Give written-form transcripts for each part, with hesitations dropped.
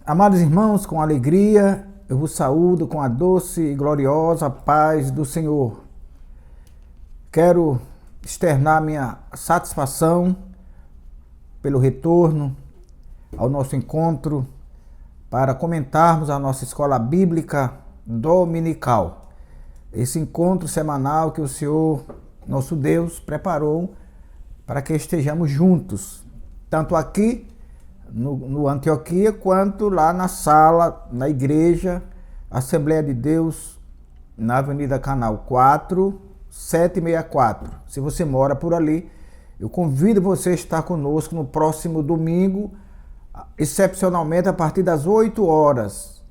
Amados irmãos, com alegria, eu vos saúdo com a doce e gloriosa paz do Senhor. Quero externar minha satisfação pelo retorno ao nosso encontro para comentarmos a nossa escola bíblica dominical. Esse encontro semanal que o Senhor, nosso Deus, preparou para que estejamos juntos, tanto aqui no Antioquia, quanto lá na sala, na igreja, Assembleia de Deus, na Avenida Canal 4, 764. Se você mora por ali, eu convido você a estar conosco no próximo domingo, excepcionalmente a partir das 8 horas,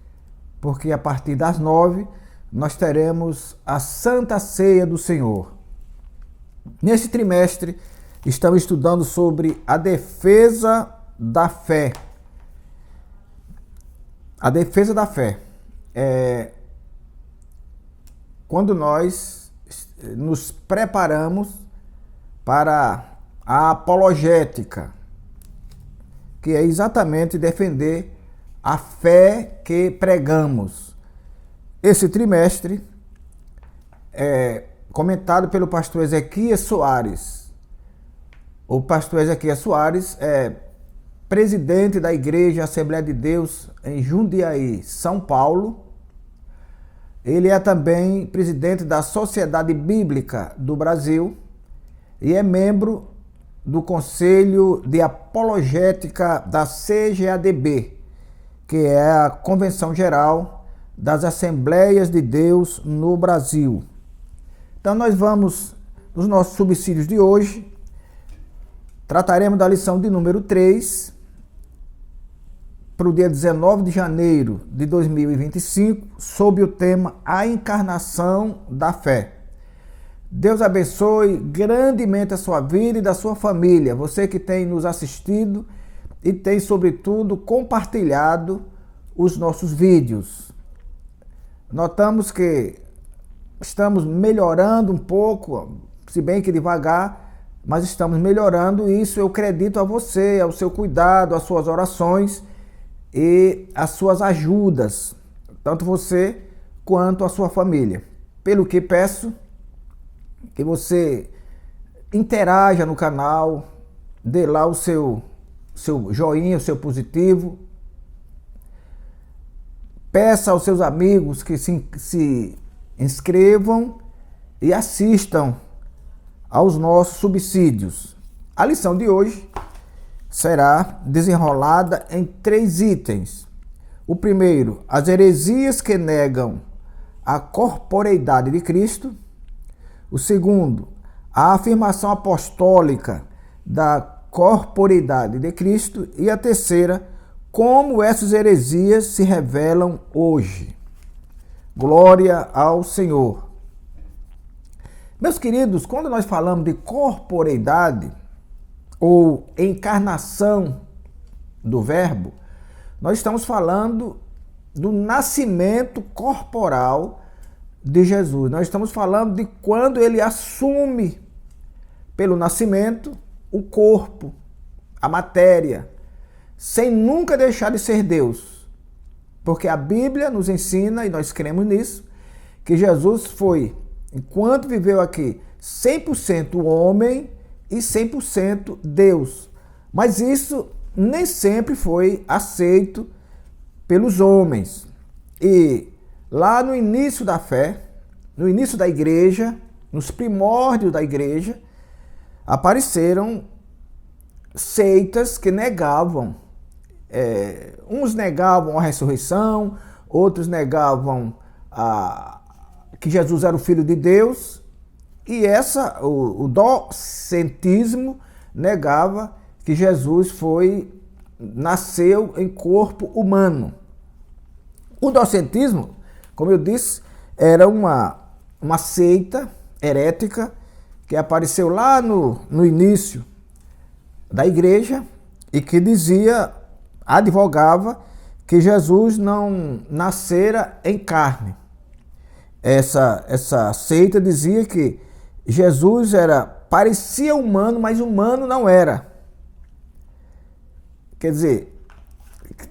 porque a partir das 9 nós teremos a Santa Ceia do Senhor. Neste trimestre, estamos estudando sobre a defesa da fé. A defesa da fé é quando nós nos preparamos para a apologética, que é exatamente defender a fé que pregamos. Esse trimestre é comentado pelo pastor Ezequias Soares. O pastor Ezequias Soares é presidente da Igreja Assembleia de Deus em Jundiaí, São Paulo. Ele é também presidente da Sociedade Bíblica do Brasil e é membro do Conselho de Apologética da CGADB, que é a Convenção Geral das Assembleias de Deus no Brasil. Então nós vamos, nos nossos subsídios de hoje, trataremos da lição de número 3, para o dia 19 de janeiro de 2025, sob o tema A Encarnação da Fé. Deus abençoe grandemente a sua vida e da sua família, você que tem nos assistido e tem, sobretudo, compartilhado os nossos vídeos. Notamos que estamos melhorando um pouco, se bem que devagar, mas estamos melhorando. Isso eu acredito a você, ao seu cuidado, às suas orações e as suas ajudas, tanto você quanto a sua família. Pelo que peço que você interaja no canal, dê lá o seu joinha, o seu positivo. Peça aos seus amigos que se inscrevam e assistam aos nossos subsídios. A lição de hoje será desenrolada em 3 itens. O primeiro, as heresias que negam a corporeidade de Cristo. O segundo, a afirmação apostólica da corporeidade de Cristo. E a terceira, como essas heresias se revelam hoje. Glória ao Senhor. Meus queridos, quando nós falamos de corporeidade, ou encarnação do Verbo, nós estamos falando do nascimento corporal de Jesus. Nós estamos falando de quando ele assume, pelo nascimento, o corpo, a matéria, sem nunca deixar de ser Deus. Porque a Bíblia nos ensina, e nós cremos nisso, que Jesus foi, enquanto viveu aqui, 100% homem e 100% Deus. Mas isso nem sempre foi aceito pelos homens. E lá no início da fé, no início da igreja, nos primórdios da igreja, apareceram seitas que negavam. Uns negavam a ressurreição, outros negavam que Jesus era o Filho de Deus. E o docentismo negava que Jesus nasceu em corpo humano. O docentismo, como eu disse, era uma seita herética que apareceu lá no início da igreja e que advogava que Jesus não nascera em carne. Essa seita dizia que Jesus parecia humano, mas humano não era. Quer dizer,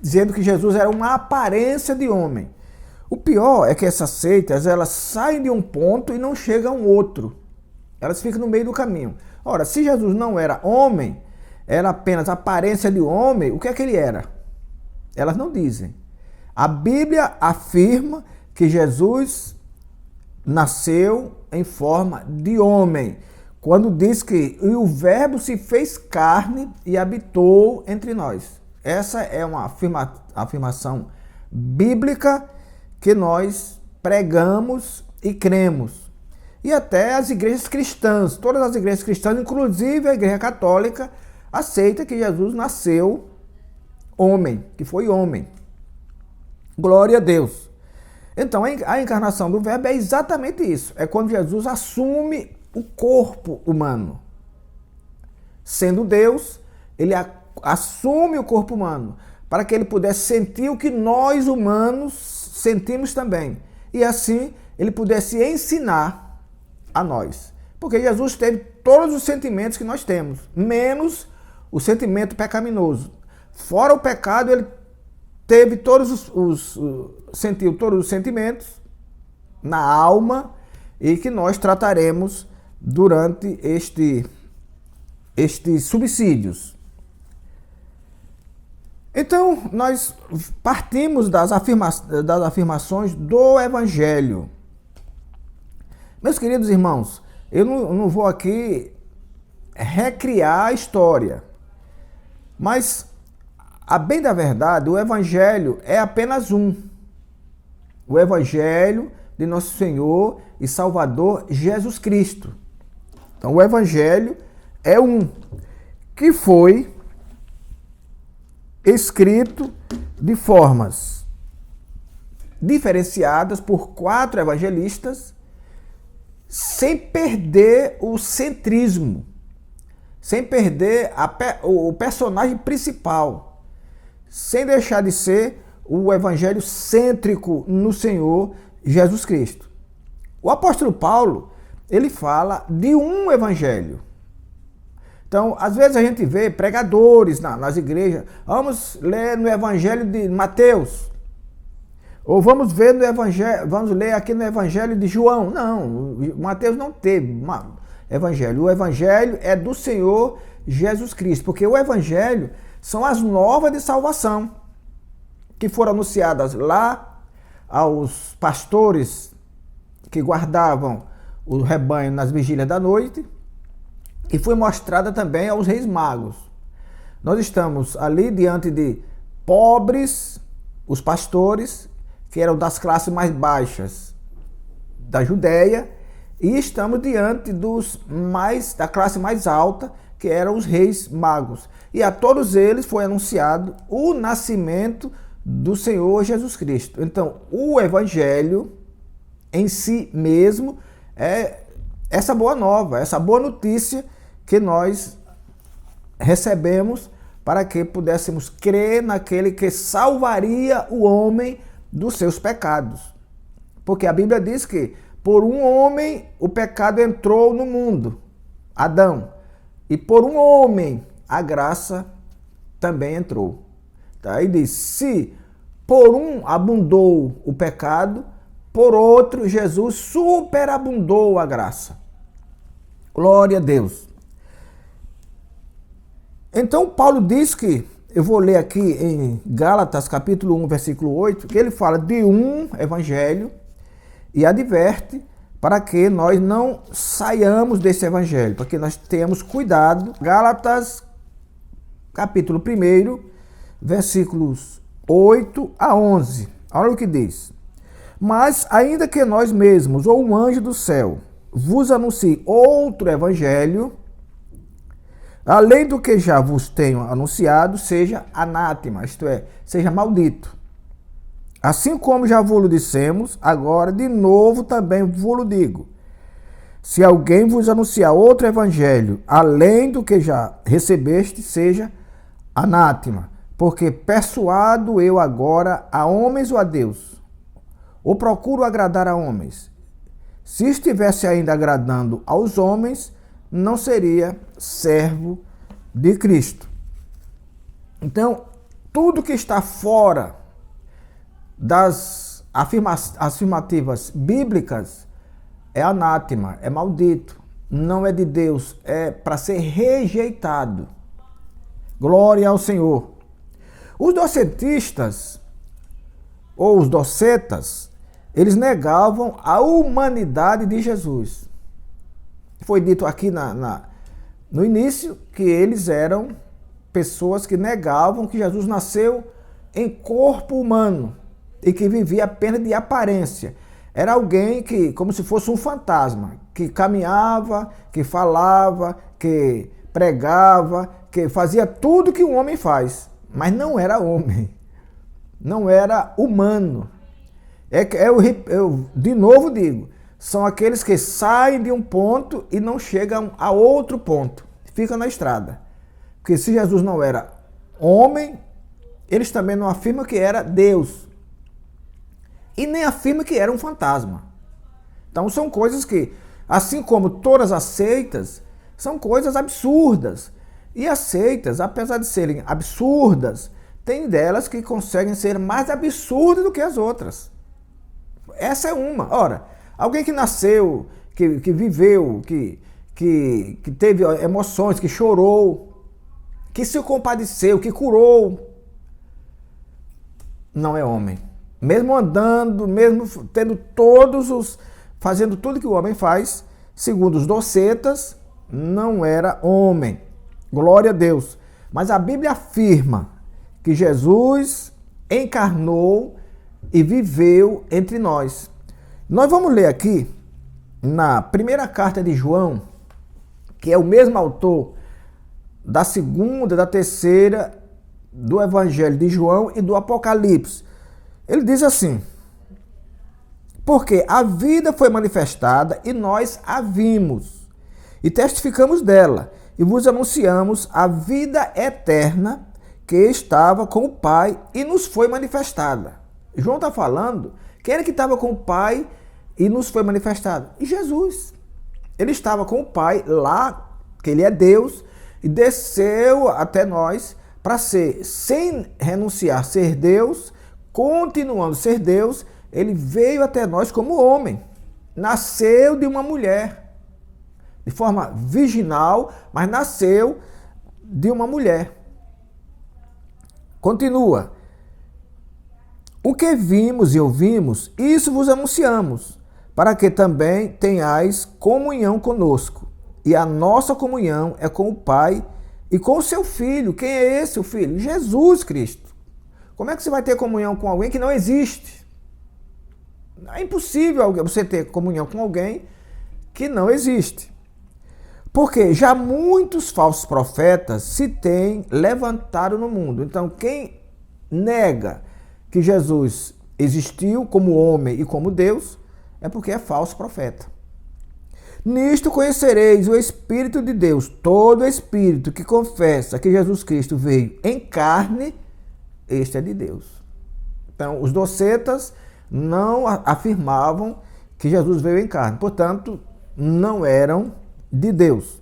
dizendo que Jesus era uma aparência de homem. O pior é que essas seitas, elas saem de um ponto e não chegam a um outro. Elas ficam no meio do caminho. Ora, se Jesus não era homem, era apenas aparência de homem, o que é que ele era? Elas não dizem. A Bíblia afirma que Jesus nasceu em forma de homem, quando diz que o Verbo se fez carne e habitou entre nós. Essa é uma afirmação bíblica que nós pregamos e cremos. E até as igrejas cristãs, todas as igrejas cristãs, inclusive a Igreja Católica, aceita que Jesus nasceu homem, que foi homem. Glória a Deus. Então, a encarnação do Verbo é exatamente isso. É quando Jesus assume o corpo humano. Sendo Deus, ele assume o corpo humano para que ele pudesse sentir o que nós humanos sentimos também. E assim, ele pudesse ensinar a nós. Porque Jesus teve todos os sentimentos que nós temos, menos o sentimento pecaminoso. Fora o pecado, ele teve sentiu todos os sentimentos na alma e que nós trataremos durante estes subsídios. Então, nós partimos das afirmações do Evangelho. Meus queridos irmãos, eu não vou aqui recriar a história, mas, a bem da verdade, o Evangelho é apenas um. O Evangelho de nosso Senhor e Salvador Jesus Cristo. Então, o Evangelho é um, que foi escrito de formas diferenciadas por 4 evangelistas, sem perder o centrismo, sem perder o personagem principal, sem deixar de ser o evangelho cêntrico no Senhor Jesus Cristo. O apóstolo Paulo, ele fala de um evangelho. Então, às vezes a gente vê pregadores nas igrejas, vamos ler no Evangelho de Mateus, ou vamos ler aqui no Evangelho de João. Não, Mateus não teve evangelho. O Evangelho é do Senhor Jesus Cristo, porque o Evangelho são as novas de salvação, que foram anunciadas lá aos pastores que guardavam o rebanho nas vigílias da noite, e foi mostrada também aos reis magos. Nós estamos ali diante de pobres, os pastores, que eram das classes mais baixas da Judéia, e estamos diante da classe mais alta, que eram os reis magos. E a todos eles foi anunciado o nascimento do Senhor Jesus Cristo. Então, o Evangelho em si mesmo é essa boa nova, essa boa notícia que nós recebemos para que pudéssemos crer naquele que salvaria o homem dos seus pecados. Porque a Bíblia diz que por um homem o pecado entrou no mundo, Adão, e por um homem a graça também entrou. Aí diz, se por um abundou o pecado, por outro Jesus superabundou a graça. Glória a Deus. Então, Paulo diz que, eu vou ler aqui em Gálatas, capítulo 1, versículo 8, que ele fala de um evangelho e adverte para que nós não saiamos desse evangelho, para que nós tenhamos cuidado. Gálatas, capítulo 1, versículos 8 a 11. Olha o que diz. Mas, ainda que nós mesmos, ou um anjo do céu, vos anuncie outro evangelho, além do que já vos tenho anunciado, seja anátema, isto é, seja maldito. Assim como já vos dissemos, agora de novo também vos digo. Se alguém vos anunciar outro evangelho, além do que já recebeste, seja anátema. Porque persuado eu agora a homens ou a Deus? Ou procuro agradar a homens? Se estivesse ainda agradando aos homens, não seria servo de Cristo. Então, tudo que está fora das afirmativas bíblicas é anátema, é maldito, não é de Deus, é para ser rejeitado. Glória ao Senhor. Os docetistas, ou os docetas, eles negavam a humanidade de Jesus. Foi dito aqui no início que eles eram pessoas que negavam que Jesus nasceu em corpo humano e que vivia apenas de aparência. Era alguém que, como se fosse um fantasma, que caminhava, que falava, que pregava, que fazia tudo que um homem faz, mas não era homem, não era humano. Eu de novo digo, são aqueles que saem de um ponto e não chegam a outro ponto, ficam na estrada. Porque se Jesus não era homem, eles também não afirmam que era Deus. E nem afirmam que era um fantasma. Então são coisas que, assim como todas as seitas, são coisas absurdas. E as seitas, apesar de serem absurdas, tem delas que conseguem ser mais absurdas do que as outras. Essa é uma. Ora, alguém que nasceu, que viveu, que teve emoções, que chorou, que se compadeceu, que curou, não é homem. Mesmo andando, mesmo tendo fazendo tudo que o homem faz, segundo os docetas, não era homem. Glória a Deus. Mas a Bíblia afirma que Jesus encarnou e viveu entre nós. Nós vamos ler aqui, na primeira carta de João, que é o mesmo autor da segunda, da terceira, do Evangelho de João e do Apocalipse. Ele diz assim: porque a vida foi manifestada e nós a vimos, e testificamos dela, e vos anunciamos a vida eterna que estava com o Pai e nos foi manifestada. João está falando que ele que estava com o Pai e nos foi manifestado. E Jesus, ele estava com o Pai lá, que ele é Deus, e desceu até nós para ser, sem renunciar, ser Deus, continuando a ser Deus, ele veio até nós como homem. Nasceu de uma mulher, de forma virginal, mas nasceu de uma mulher. Continua. O que vimos e ouvimos, isso vos anunciamos, para que também tenhais comunhão conosco. E a nossa comunhão é com o Pai e com o seu Filho. Quem é esse o Filho? Jesus Cristo. Como é que você vai ter comunhão com alguém que não existe? É impossível você ter comunhão com alguém que não existe. Porque já muitos falsos profetas se têm levantado no mundo. Então, quem nega que Jesus existiu como homem e como Deus, é porque é falso profeta. Nisto conhecereis o Espírito de Deus. Todo espírito que confessa que Jesus Cristo veio em carne, este é de Deus. Então, os docetas não afirmavam que Jesus veio em carne. Portanto, não eram de Deus.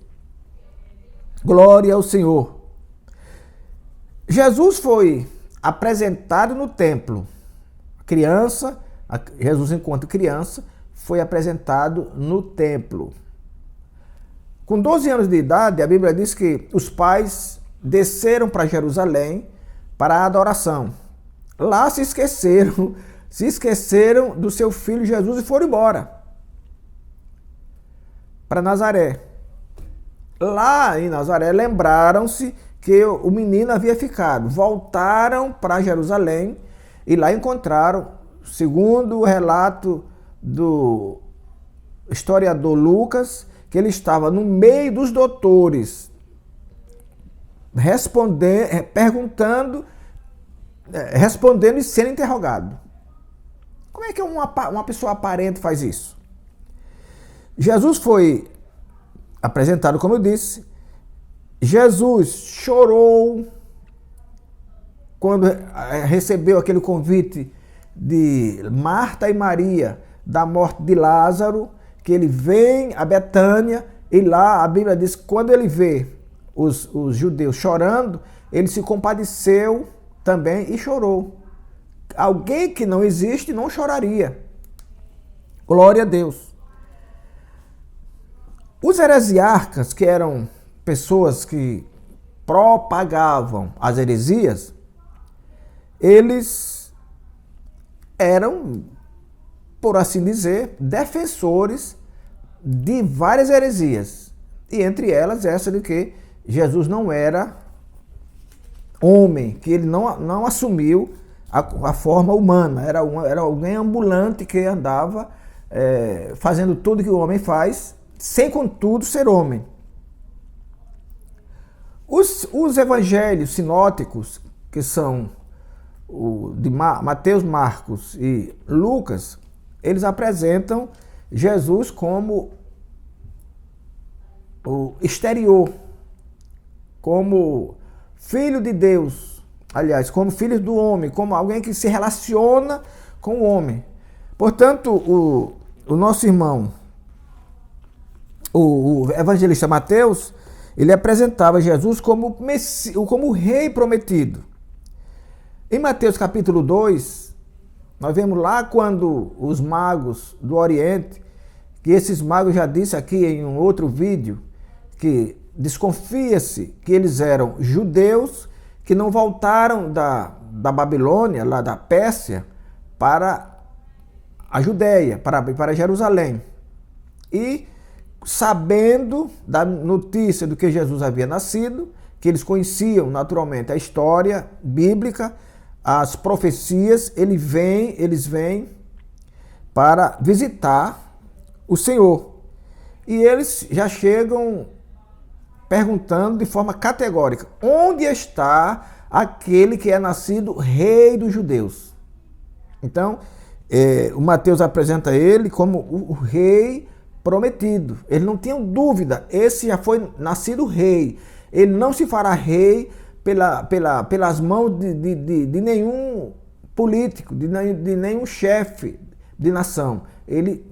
Glória ao Senhor. Jesus foi apresentado no templo. Jesus, enquanto criança, foi apresentado no templo. Com 12 anos de idade, a Bíblia diz que os pais desceram para Jerusalém para a adoração. Lá se esqueceram do seu filho Jesus e foram embora para Nazaré. Lá em Nazaré lembraram-se que o menino havia ficado. Voltaram para Jerusalém e lá encontraram, segundo o relato do historiador Lucas, que ele estava no meio dos doutores, respondendo e sendo interrogado. Como é que uma pessoa aparente faz isso? Jesus foi apresentado, como eu disse. Jesus chorou quando recebeu aquele convite de Marta e Maria da morte de Lázaro, que ele vem a Betânia e lá a Bíblia diz que quando ele vê os judeus chorando, ele se compadeceu também e chorou. Alguém que não existe não choraria. Glória a Deus. Os heresiarcas, que eram pessoas que propagavam as heresias, eles eram, por assim dizer, defensores de várias heresias. E entre elas essa de que Jesus não era homem, que ele não assumiu a forma humana, era alguém ambulante que andava fazendo tudo que o homem faz, sem contudo ser homem. Os evangelhos sinóticos, que são o de Mateus, Marcos e Lucas, eles apresentam Jesus como o exterior, como filho de Deus, aliás, como filho do homem, como alguém que se relaciona com o homem. Portanto, o nosso irmão, o evangelista Mateus, ele apresentava Jesus como o rei prometido. Em Mateus capítulo 2, nós vemos lá quando os magos do Oriente, que esses magos já disse aqui em um outro vídeo, que desconfia-se que eles eram judeus que não voltaram da Babilônia, lá da Pérsia, para a Judéia, para Jerusalém. E sabendo da notícia do que Jesus havia nascido, que eles conheciam naturalmente a história bíblica, as profecias, eles vêm para visitar o Senhor. E eles já chegam perguntando de forma categórica: onde está aquele que é nascido rei dos judeus? Então, o Mateus apresenta ele como o rei prometido. Ele não tinha dúvida, esse já foi nascido rei. Ele não se fará rei pelas mãos de nenhum político, de nenhum chefe de nação. Ele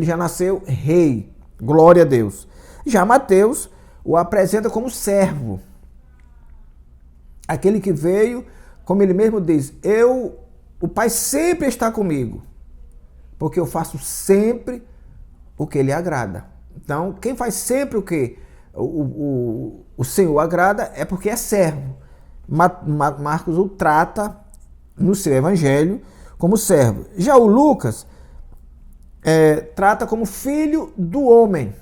já nasceu rei. Glória a Deus. Já Mateus o apresenta como servo. Aquele que veio, como ele mesmo diz, o Pai sempre está comigo, porque eu faço sempre o que lhe agrada. Então, quem faz sempre o que o Senhor agrada é porque é servo. Marcos o trata no seu evangelho como servo. Já o Lucas trata como filho do homem.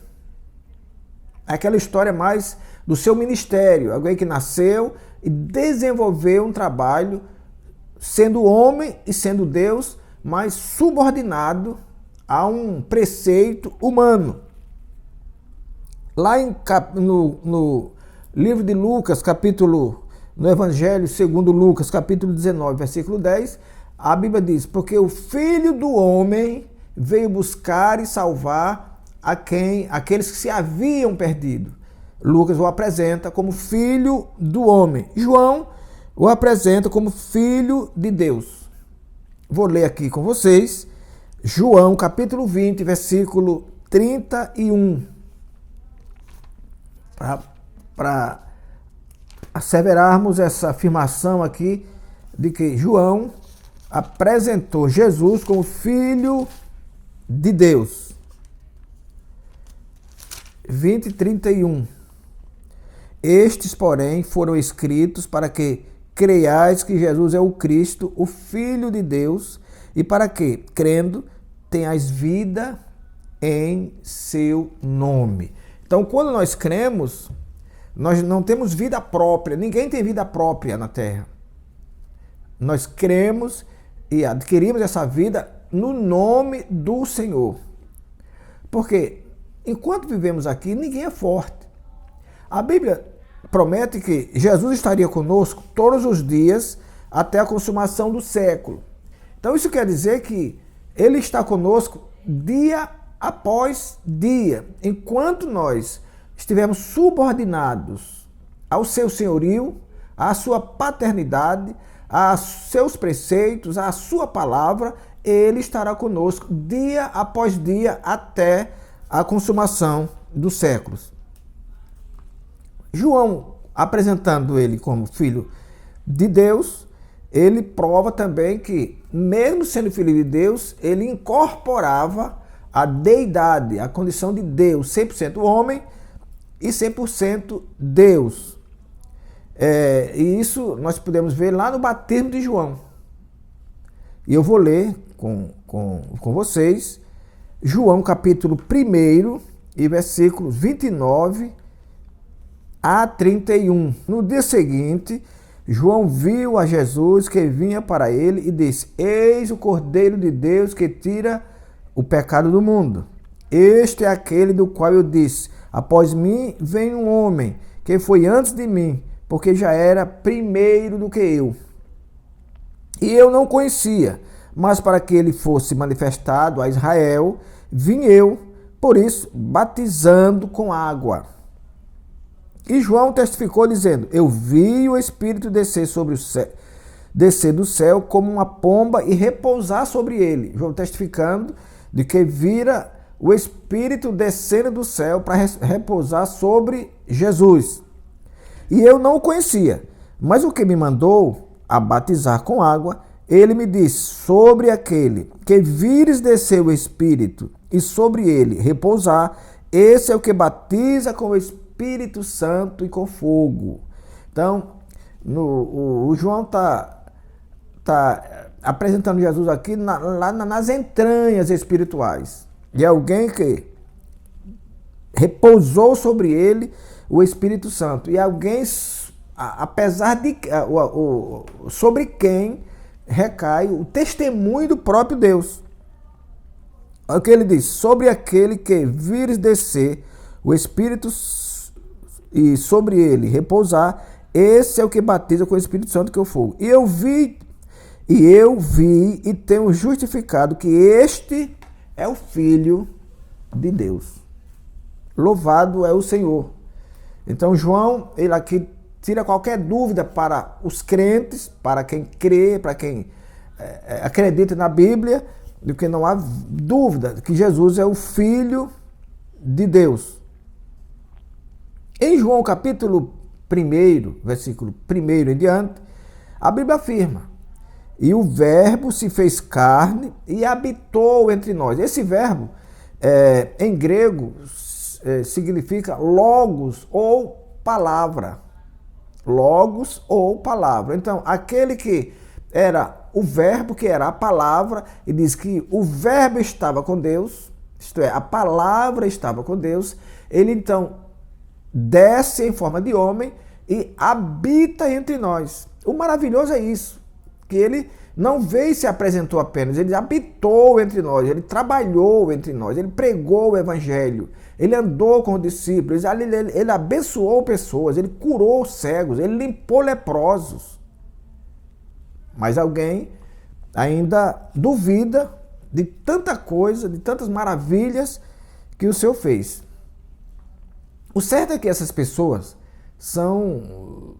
Aquela história mais do seu ministério, alguém que nasceu e desenvolveu um trabalho sendo homem e sendo Deus, mas subordinado a um preceito humano. Lá no livro de Lucas, no Evangelho segundo Lucas, capítulo 19, versículo 10, a Bíblia diz: porque o Filho do Homem veio buscar e salvar aqueles que se haviam perdido. Lucas o apresenta como Filho do Homem. João o apresenta como Filho de Deus. Vou ler aqui com vocês, João capítulo 20, versículo 31. Para asseverarmos essa afirmação aqui de que João apresentou Jesus como Filho de Deus. 20, 31. Estes, porém, foram escritos para que creiais que Jesus é o Cristo, o Filho de Deus, e para que, crendo, tenhais vida em seu nome. Então, quando nós cremos, nós não temos vida própria. Ninguém tem vida própria na terra. Nós cremos e adquirimos essa vida no nome do Senhor. Porque enquanto vivemos aqui, ninguém é forte. A Bíblia promete que Jesus estaria conosco todos os dias até a consumação do século. Então isso quer dizer que Ele está conosco dia após dia, enquanto nós estivermos subordinados ao seu senhorio, à sua paternidade, aos seus preceitos, à sua palavra, Ele estará conosco dia após dia até a consumação dos séculos. João, apresentando ele como filho de Deus, ele prova também que, mesmo sendo filho de Deus, ele incorporava a deidade, a condição de Deus, 100% homem e 100% Deus. E isso nós podemos ver lá no batismo de João. E eu vou ler com vocês João capítulo 1 e versículos 29 a 31. No dia seguinte, João viu a Jesus que vinha para ele e disse: Eis o Cordeiro de Deus que tira o pecado do mundo. Este é aquele do qual eu disse: após mim vem um homem que foi antes de mim, porque já era primeiro do que eu. E eu não conhecia, mas para que ele fosse manifestado a Israel, vim eu, por isso, batizando com água. E João testificou dizendo: eu vi o Espírito descer do céu como uma pomba e repousar sobre ele. João testificando de que vira o Espírito descendo do céu para repousar sobre Jesus. E eu não o conhecia, mas o que me mandou a batizar com água, ele me disse: sobre aquele que vires descer o Espírito e sobre ele repousar, esse é o que batiza com o Espírito Santo e com fogo. Então, o João está apresentando Jesus aqui lá nas entranhas espirituais. De alguém que repousou sobre ele o Espírito Santo. E alguém, apesar de sobre quem recai o testemunho do próprio Deus. Olha o que ele diz: sobre aquele que vires descer o Espírito e sobre ele repousar, esse é o que batiza com o Espírito Santo que é o fogo. E eu vi e tenho justificado que este é o Filho de Deus. Louvado é o Senhor. Então João, ele aqui tira qualquer dúvida para os crentes, para quem crê, para quem acredita na Bíblia, de que não há dúvida que Jesus é o Filho de Deus. Em João capítulo 1, versículo 1 em diante, a Bíblia afirma: e o verbo se fez carne e habitou entre nós. Esse verbo, em grego, significa logos ou palavra. Logos ou palavra. Então, aquele que era o verbo, que era a palavra, e diz que o verbo estava com Deus, isto é, a palavra estava com Deus, ele então desce em forma de homem e habita entre nós. O maravilhoso é isso, que ele não veio e se apresentou apenas, ele habitou entre nós, ele trabalhou entre nós, ele pregou o evangelho, ele andou com os discípulos, ele abençoou pessoas, ele curou cegos, ele limpou leprosos. Mas alguém ainda duvida de tanta coisa, de tantas maravilhas que o Senhor fez. O certo é que essas pessoas são,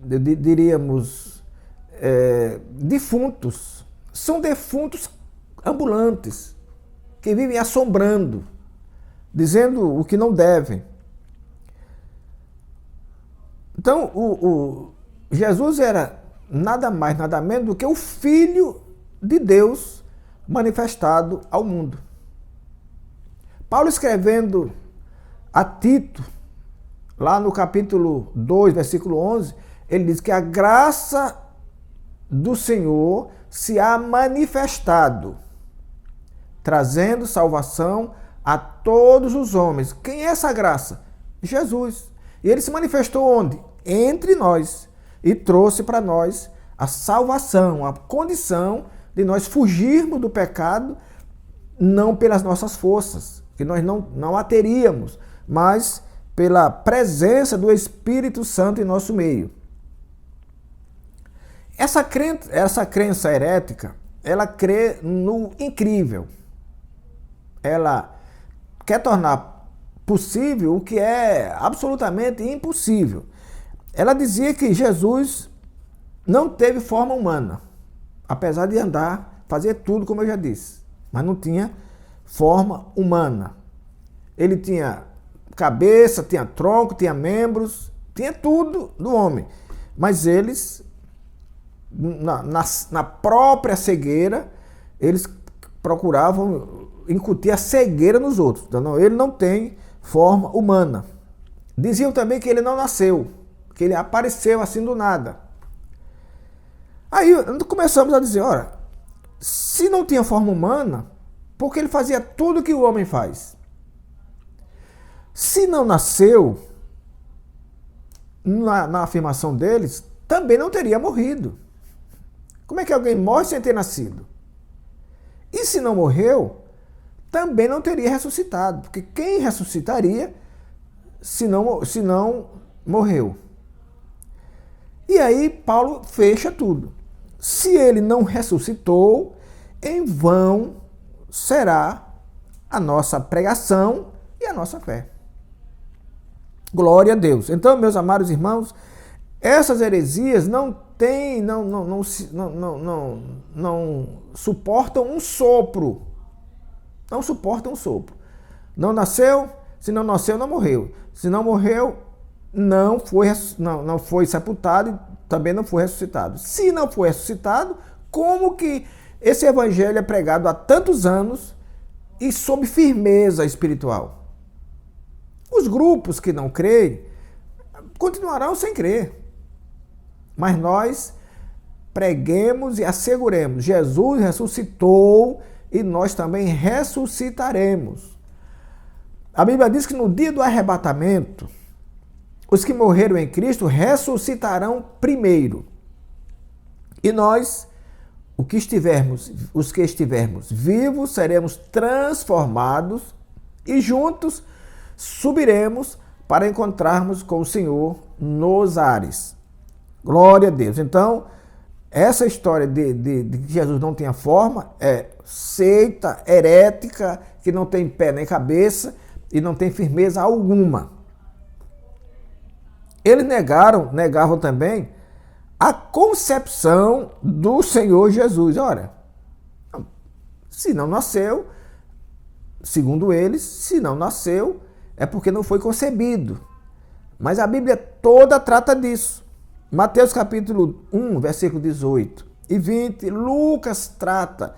diríamos, defuntos. São defuntos ambulantes, que vivem assombrando, dizendo o que não devem. Então, Jesus era nada mais, nada menos do que o Filho de Deus manifestado ao mundo. Paulo, escrevendo a Tito, lá no capítulo 2, versículo 11, ele diz que a graça do Senhor se há manifestado, trazendo salvação a todos os homens. Quem é essa graça? Jesus. E ele se manifestou onde? Entre nós. E trouxe para nós a salvação, a condição de nós fugirmos do pecado, não pelas nossas forças, que nós não a teríamos, mas pela presença do Espírito Santo em nosso meio. Essa crença herética, ela crê no incrível. Ela quer tornar possível o que é absolutamente impossível. Ela dizia que Jesus não teve forma humana, apesar de andar, fazer tudo como eu já disse, mas não tinha forma humana. Ele tinha cabeça, tinha tronco, tinha membros, tinha tudo do homem, mas eles na própria cegueira, eles procuravam incutir a cegueira nos outros. Então, ele não tem forma humana. Diziam também que ele não nasceu, que ele apareceu assim do nada. Aí começamos a dizer, ora, se não tinha forma humana, por que ele fazia tudo que o homem faz? Se não nasceu, na afirmação deles, também não teria morrido. Como é que alguém morre sem ter nascido? E se não morreu, também não teria ressuscitado, porque quem ressuscitaria se não morreu? E aí Paulo fecha tudo. Se ele não ressuscitou, em vão será a nossa pregação e a nossa fé. Glória a Deus. Então, meus amados irmãos, essas heresias não suportam um sopro. Não suportam um sopro. Não nasceu, se não nasceu, não morreu. Se não morreu, não foi sepultado e também não foi ressuscitado. Se não foi ressuscitado, como que esse evangelho é pregado há tantos anos e sob firmeza espiritual? Os grupos que não creem continuarão sem crer. Mas nós preguemos e asseguremos, Jesus ressuscitou e nós também ressuscitaremos. A Bíblia diz que no dia do arrebatamento, os que morreram em Cristo ressuscitarão primeiro. E nós, os que estivermos vivos, seremos transformados e juntos subiremos para encontrarmos com o Senhor nos ares. Glória a Deus. Então, essa história de que Jesus não tinha forma é seita, herética, que não tem pé nem cabeça e não tem firmeza alguma. Eles negavam também a concepção do Senhor Jesus. Ora, se não nasceu, segundo eles, se não nasceu, é porque não foi concebido. Mas a Bíblia toda trata disso. Mateus capítulo 1, versículo 18 e 20, Lucas trata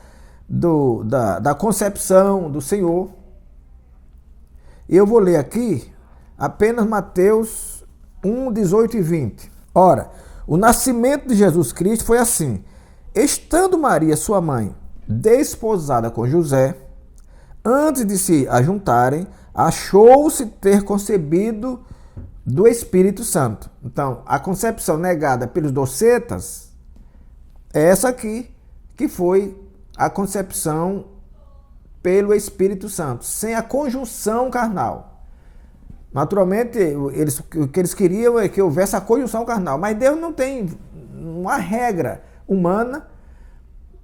da concepção do Senhor. E eu vou ler aqui apenas Mateus 1, 18 e 20. Ora, o nascimento de Jesus Cristo foi assim. Estando Maria, sua mãe, desposada com José, antes de se ajuntarem, achou-se ter concebido do Espírito Santo. Então, a concepção negada pelos docetas é essa aqui, que foi a concepção pelo Espírito Santo, sem a conjunção carnal. Naturalmente, o que eles queriam é que houvesse a conjunção carnal, mas Deus não tem uma regra humana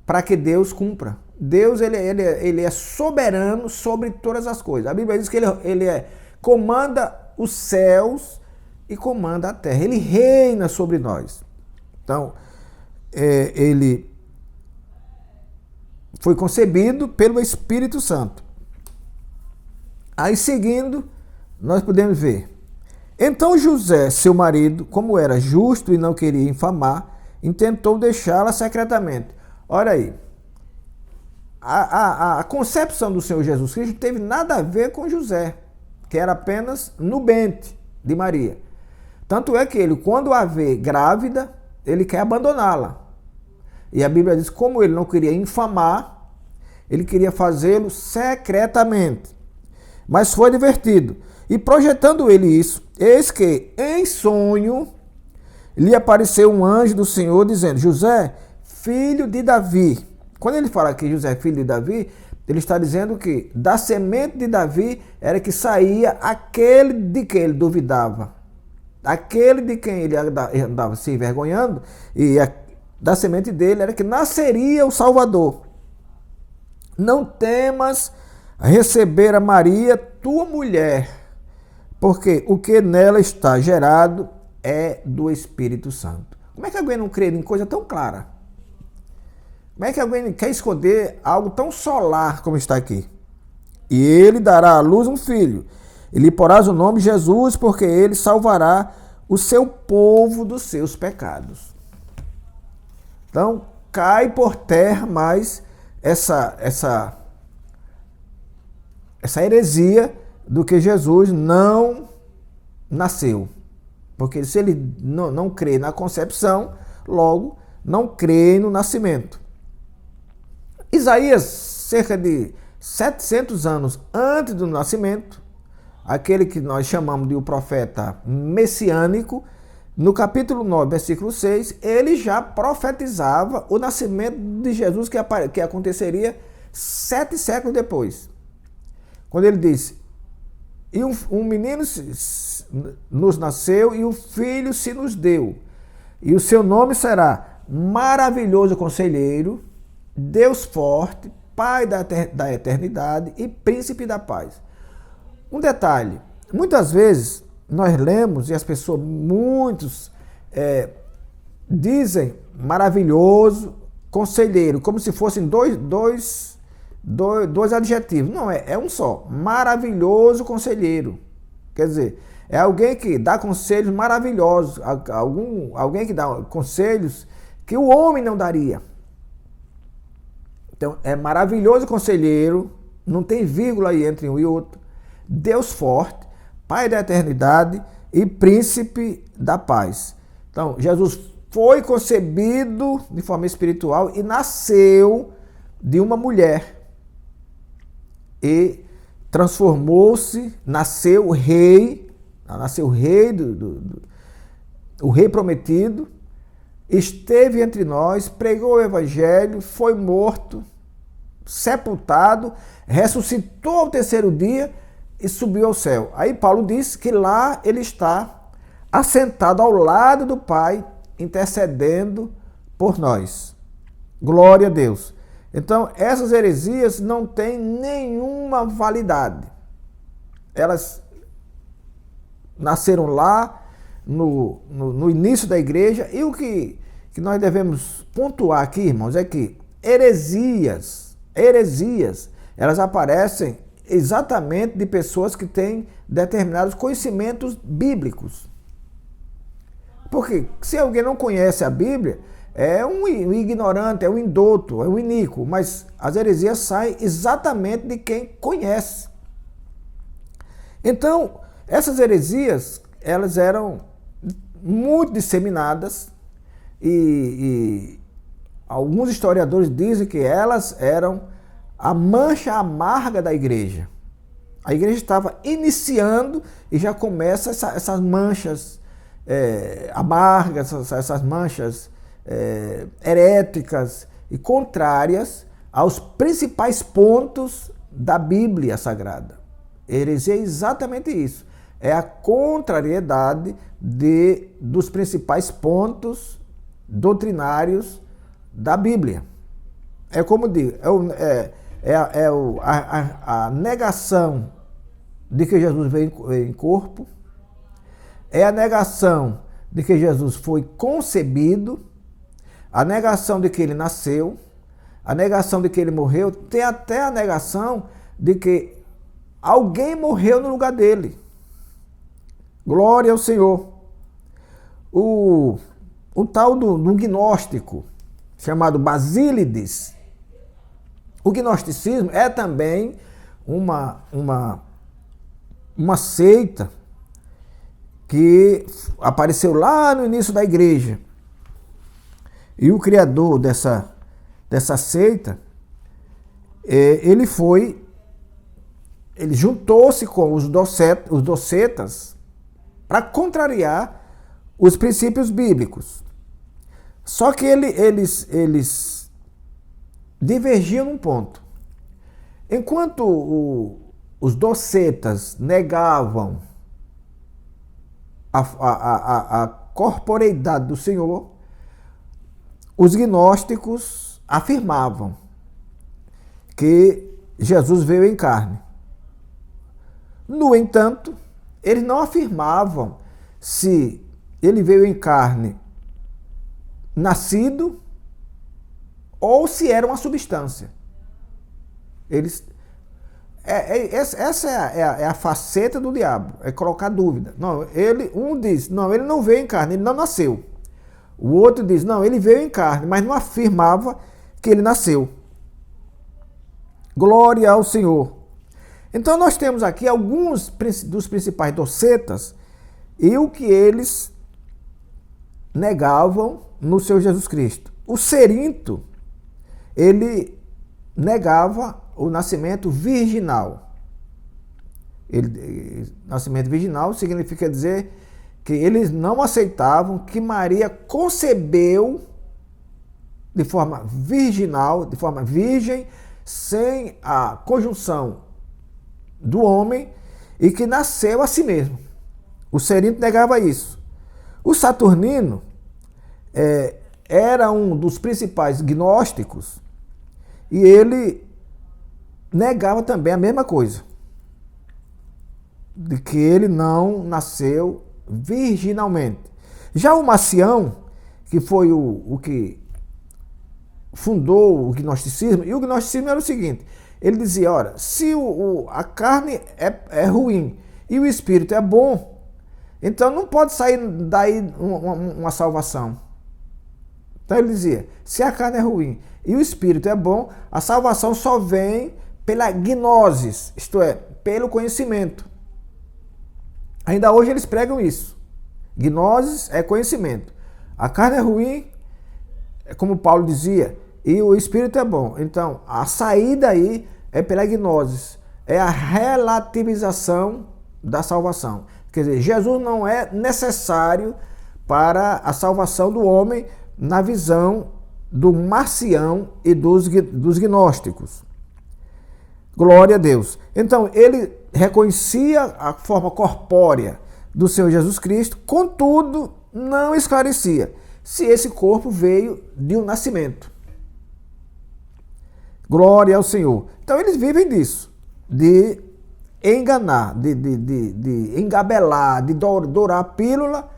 para que Deus cumpra. Deus ele é soberano sobre todas as coisas. A Bíblia diz que ele comanda os céus e comanda a terra. Ele reina sobre nós. Então, ele foi concebido pelo Espírito Santo. Aí, seguindo, nós podemos ver. Então José, seu marido, como era justo e não queria infamar, intentou deixá-la secretamente. Olha aí. A concepção do Senhor Jesus Cristo não teve nada a ver com José, que era apenas nubente de Maria. Tanto é que ele, quando a vê grávida, ele quer abandoná-la. E a Bíblia diz, como ele não queria infamar, ele queria fazê-lo secretamente. Mas foi divertido. E projetando ele isso, eis que, em sonho, lhe apareceu um anjo do Senhor dizendo, José, filho de Davi. Quando ele fala que José é filho de Davi, ele está dizendo que da semente de Davi era que saía aquele de quem ele duvidava. Aquele de quem ele andava se envergonhando, e da semente dele era que nasceria o Salvador. Não temas receber a Maria, tua mulher, porque o que nela está gerado é do Espírito Santo. Como é que alguém não crê em coisa tão clara? Como é que alguém quer esconder algo tão solar como está aqui? E ele dará à luz um filho. E lhe porás o nome Jesus, porque ele salvará o seu povo dos seus pecados. Então, cai por terra mais essa heresia do que Jesus não nasceu. Porque se ele não crê na concepção, logo não crê no nascimento. Isaías, cerca de 700 anos antes do nascimento, aquele que nós chamamos de o profeta messiânico, no capítulo 9, versículo 6, ele já profetizava o nascimento de Jesus que aconteceria 7 séculos depois. Quando ele disse, e um menino nos nasceu e um filho se nos deu, e o seu nome será Maravilhoso Conselheiro, Deus Forte, Pai da Eternidade e Príncipe da Paz. Um detalhe, muitas vezes nós lemos e as pessoas, muitos dizem maravilhoso, conselheiro, como se fossem dois adjetivos. Não, é um só. Maravilhoso conselheiro. Quer dizer, é alguém que dá conselhos maravilhosos, alguém que dá conselhos que o homem não daria. Então, é maravilhoso conselheiro, não tem vírgula aí entre um e outro, Deus forte, Pai da eternidade e Príncipe da paz. Então, Jesus foi concebido de forma espiritual e nasceu de uma mulher. E transformou-se, nasceu rei, o rei prometido, esteve entre nós, pregou o evangelho, foi morto, sepultado, ressuscitou ao terceiro dia e subiu ao céu. Aí Paulo diz que lá ele está assentado ao lado do Pai, intercedendo por nós. Glória a Deus. Então, essas heresias não têm nenhuma validade. Elas nasceram lá no início da igreja, e o que nós devemos pontuar aqui, irmãos, é que heresias, elas aparecem exatamente de pessoas que têm determinados conhecimentos bíblicos. Porque se alguém não conhece a Bíblia, é um ignorante, é um indouto, é um iníquo, mas as heresias saem exatamente de quem conhece. Então, essas heresias, elas eram muito disseminadas e alguns historiadores dizem que elas eram a mancha amarga da igreja. A igreja estava iniciando e já começa essas manchas amargas, essas manchas heréticas e contrárias aos principais pontos da Bíblia Sagrada. Heresia é exatamente isso. É a contrariedade dos principais pontos doutrinários da Bíblia. É como digo, a negação de que Jesus veio em corpo, é a negação de que Jesus foi concebido, a negação de que ele nasceu, a negação de que ele morreu, tem até a negação de que alguém morreu no lugar dele. Glória ao Senhor. O tal do gnóstico, chamado Basílides, o gnosticismo é também uma seita que apareceu lá no início da igreja. E o criador dessa seita, ele juntou-se com os docetas para contrariar os princípios bíblicos. Só que eles divergiam num ponto. Enquanto os docetas negavam a corporeidade do Senhor, os gnósticos afirmavam que Jesus veio em carne. No entanto, eles não afirmavam se ele veio em carne nascido ou se era uma substância. Essa é a faceta do diabo, é colocar dúvida. Não, um diz, não, ele não veio em carne, ele não nasceu. O outro diz, não, ele veio em carne, mas não afirmava que ele nasceu. Glória ao Senhor. Então nós temos aqui alguns dos principais docetas e o que eles negavam no Senhor Jesus Cristo. O Cerinto, ele negava o nascimento virginal. Nascimento virginal significa dizer que eles não aceitavam que Maria concebeu de forma virginal, de forma virgem, sem a conjunção do homem e que nasceu a si mesmo. O Cerinto negava isso. O Saturnino era um dos principais gnósticos e ele negava também a mesma coisa, de que ele não nasceu virginalmente. Já o Marcião, que foi o que fundou o gnosticismo, e o gnosticismo era o seguinte, ele dizia, olha, se a carne é ruim e o espírito é bom, então não pode sair daí uma salvação. Então ele dizia, se a carne é ruim e o espírito é bom, a salvação só vem pela gnosis, isto é, pelo conhecimento. Ainda hoje eles pregam isso. Gnosis é conhecimento. A carne é ruim, como Paulo dizia, e o espírito é bom. Então, a saída aí é pela gnosis. É a relativização da salvação. Quer dizer, Jesus não é necessário para a salvação do homem na visão do Marcião e dos gnósticos. Glória a Deus. Então, ele reconhecia a forma corpórea do Senhor Jesus Cristo, contudo, não esclarecia se esse corpo veio de um nascimento. Glória ao Senhor. Então, eles vivem disso, de enganar, de engabelar, de dourar a pílula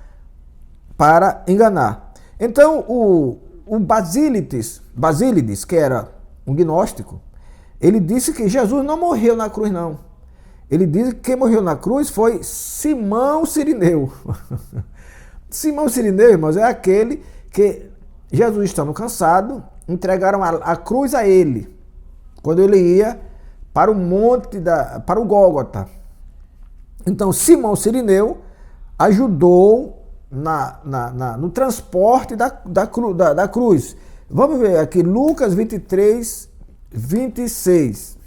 para enganar. Então, o Basílides, que era um gnóstico, ele disse que Jesus não morreu na cruz, não. Ele disse que quem morreu na cruz foi Simão Cirineu. Simão Cirineu, irmãos, é aquele que Jesus, estando cansado, entregaram a cruz a ele, quando ele ia para o monte, para o Gólgota. Então, Simão Cirineu ajudou no transporte da cruz. Vamos ver aqui, Lucas 23, 26.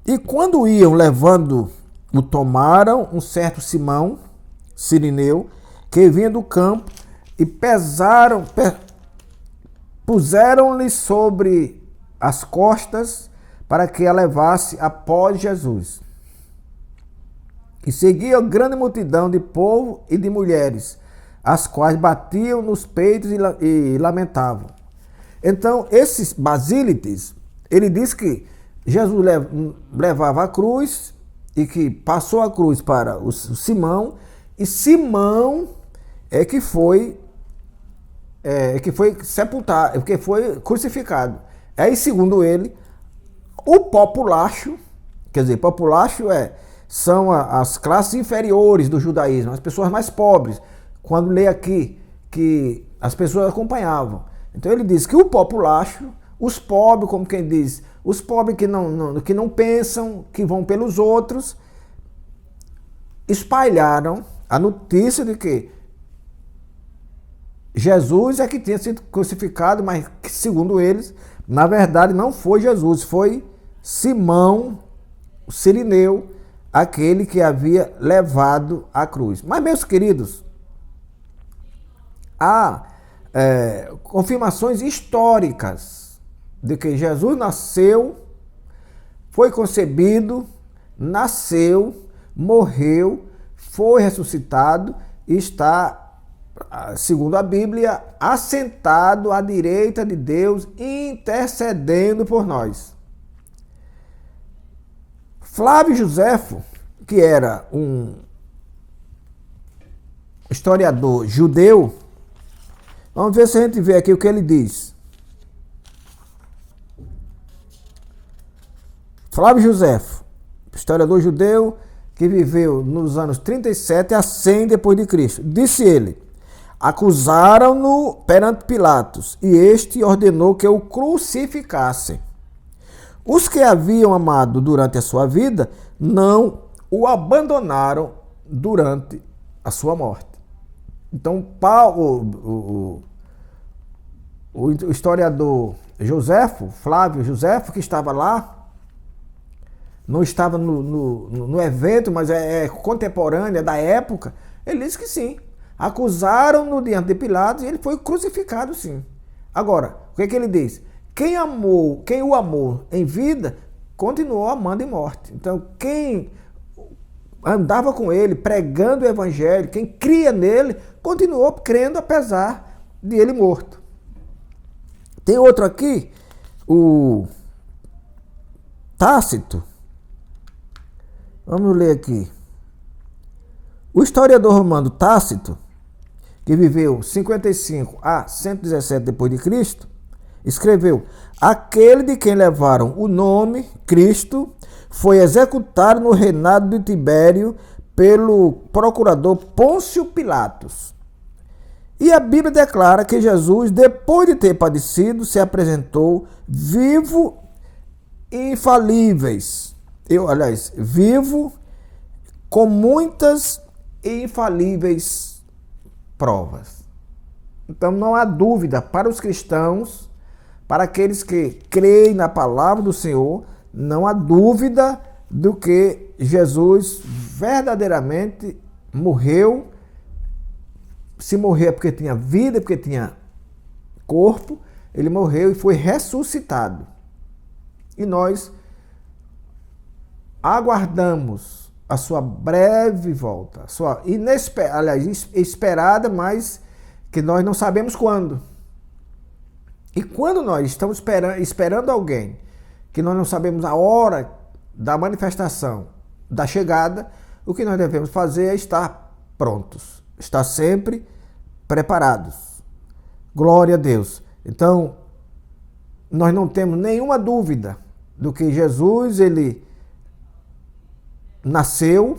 E quando iam levando, o tomaram um certo Simão Cirineu, que vinha do campo, e puseram-lhe sobre as costas para que a levasse após Jesus. E seguia grande multidão de povo e de mulheres, as quais batiam nos peitos e lamentavam. Então, esses Basílides, ele diz que Jesus levava a cruz e que passou a cruz para o Simão, e Simão é que foi sepultado, que foi crucificado. Aí, segundo ele, o populacho, quer dizer, populacho são as classes inferiores do judaísmo, as pessoas mais pobres. Quando lê aqui que as pessoas acompanhavam. Então ele diz que o populacho, os pobres, como quem diz, os pobres que não pensam, que vão pelos outros, espalharam a notícia de que Jesus é que tinha sido crucificado, mas que, segundo eles, na verdade não foi Jesus, foi Simão Cirineu, aquele que havia levado a cruz. Mas, meus queridos, há confirmações históricas de que Jesus nasceu, foi concebido, nasceu, morreu, foi ressuscitado e está, segundo a Bíblia, assentado à direita de Deus, intercedendo por nós. Flávio Joséfo, que era um historiador judeu. Vamos ver se a gente vê aqui o que ele diz. Flávio Joséfo, historiador judeu que viveu nos anos 37 a 100 depois de Cristo. Disse ele: acusaram-no perante Pilatos, e este ordenou que o crucificassem. Os que haviam amado durante a sua vida não o abandonaram durante a sua morte. Então, o historiador Joséfo, Flávio Joséfo, que estava lá, não estava no evento, mas é contemporâneo, é da época, ele disse que sim. Acusaram-no diante de Pilatos e ele foi crucificado, sim. Agora, o que é que ele diz? Quem o amou em vida, continuou amando em morte. Então, quem andava com ele, pregando o evangelho, quem cria nele, continuou crendo apesar de ele morto. Tem outro aqui, o Tácito. Vamos ler aqui. O historiador romano Tácito, que viveu 55 a 117 depois de Cristo, escreveu: aquele de quem levaram o nome, Cristo, foi executado no reinado de Tibério pelo procurador Pôncio Pilatos. E a Bíblia declara que Jesus, depois de ter padecido, se apresentou vivo e infalíveis. Vivo com muitas e infalíveis provas. Então não há dúvida para os cristãos, para aqueles que creem na palavra do Senhor, não há dúvida do que Jesus verdadeiramente morreu. Se morrer é porque tinha vida, porque tinha corpo, ele morreu e foi ressuscitado. E nós aguardamos a sua breve volta, a sua esperada, mas que nós não sabemos quando. E quando nós estamos esperando alguém, que nós não sabemos a hora da manifestação, da chegada, o que nós devemos fazer é estar prontos, estar sempre preparados. Glória a Deus. Então, nós não temos nenhuma dúvida do que Jesus, ele nasceu,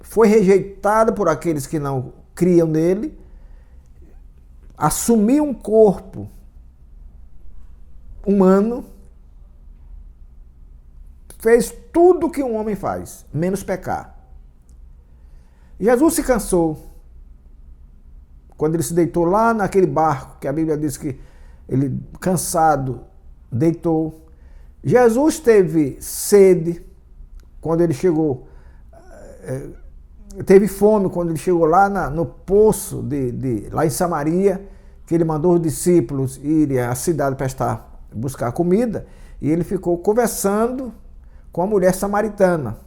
foi rejeitado por aqueles que não criam nele, assumiu um corpo humano, fez tudo o que um homem faz, menos pecar. Jesus se cansou quando ele se deitou lá naquele barco, que a Bíblia diz que ele, cansado, deitou. Jesus teve sede quando ele chegou, teve fome quando ele chegou lá no poço, lá em Samaria, que ele mandou os discípulos irem à cidade para buscar comida, e ele ficou conversando com a mulher samaritana.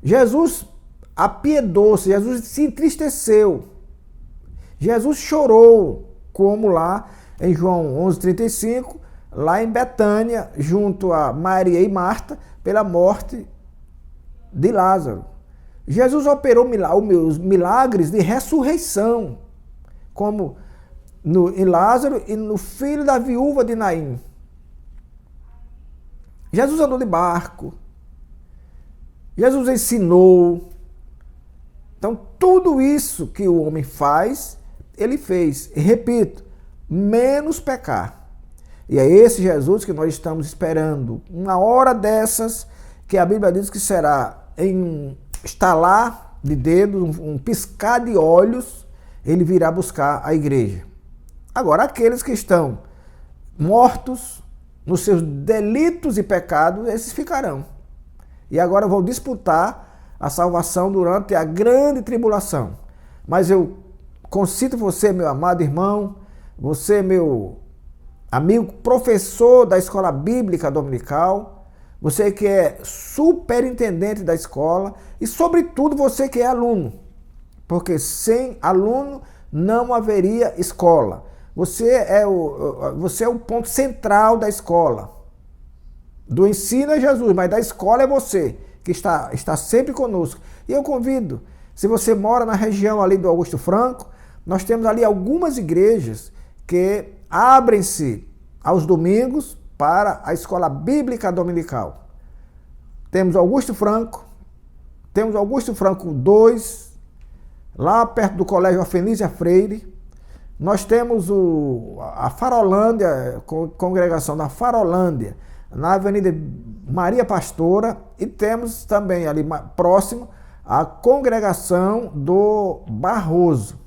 Jesus apiedou-se, Jesus se entristeceu, Jesus chorou, como lá em João 11,35, lá em Betânia, junto a Maria e Marta, pela morte de Lázaro. Jesus operou milagres de ressurreição, como em Lázaro e no filho da viúva de Naim. Jesus andou de barco. Jesus ensinou. Então, tudo isso que o homem faz, ele fez. E repito, menos pecar. E é esse Jesus que nós estamos esperando. Uma hora dessas, que a Bíblia diz que será em estalar de dedos, um piscar de olhos, ele virá buscar a igreja. Agora, aqueles que estão mortos nos seus delitos e pecados, esses ficarão. E agora vão disputar a salvação durante a grande tribulação. Mas eu concito você, meu amado irmão, você, meu amigo professor da escola bíblica dominical, você que é superintendente da escola e, sobretudo, você que é aluno, porque sem aluno não haveria escola. Você é o ponto central da escola. Do ensino é Jesus, mas da escola é você, que está sempre conosco. E eu convido Se você mora na região ali do Augusto Franco, nós temos ali algumas igrejas que abrem-se aos domingos para a escola bíblica dominical. Temos Augusto Franco 2, lá perto do Colégio Afenísia Freire. Nós temos a Farolândia, congregação da Farolândia, na Avenida Maria Pastora, e temos também ali próximo a congregação do Barroso.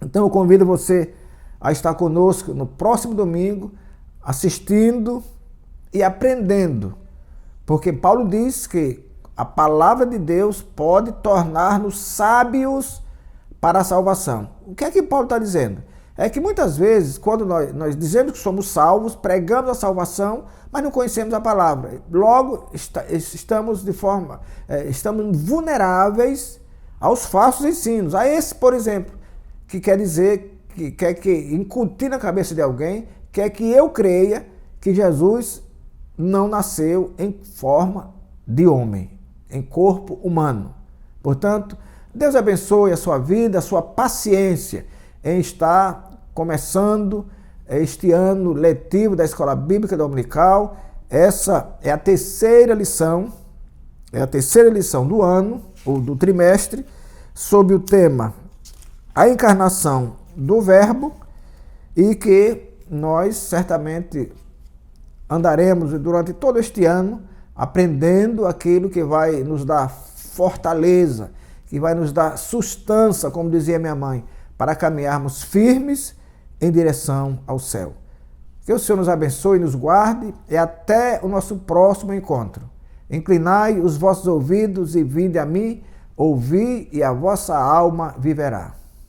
Então eu convido você a estar conosco no próximo domingo, assistindo e aprendendo, porque Paulo diz que a palavra de Deus pode tornar-nos sábios para a salvação. O que é que Paulo está dizendo? É que muitas vezes, quando nós dizemos que somos salvos, pregamos a salvação, mas não conhecemos a palavra. Logo, estamos vulneráveis aos falsos ensinos. A esse, por exemplo, que quer dizer, que quer incutir na cabeça de alguém, quer que eu creia que Jesus não nasceu em forma de homem, em corpo humano. Portanto, Deus abençoe a sua vida, a sua paciência em estar começando este ano letivo da Escola Bíblica Dominical. Essa é a terceira lição do ano, ou do trimestre, sob o tema A Encarnação do Verbo, e que nós certamente andaremos durante todo este ano aprendendo aquilo que vai nos dar fortaleza, que vai nos dar sustância, como dizia minha mãe, para caminharmos firmes em direção ao céu. Que o Senhor nos abençoe e nos guarde, e até o nosso próximo encontro. Inclinai os vossos ouvidos e vinde a mim, ouvi e a vossa alma viverá.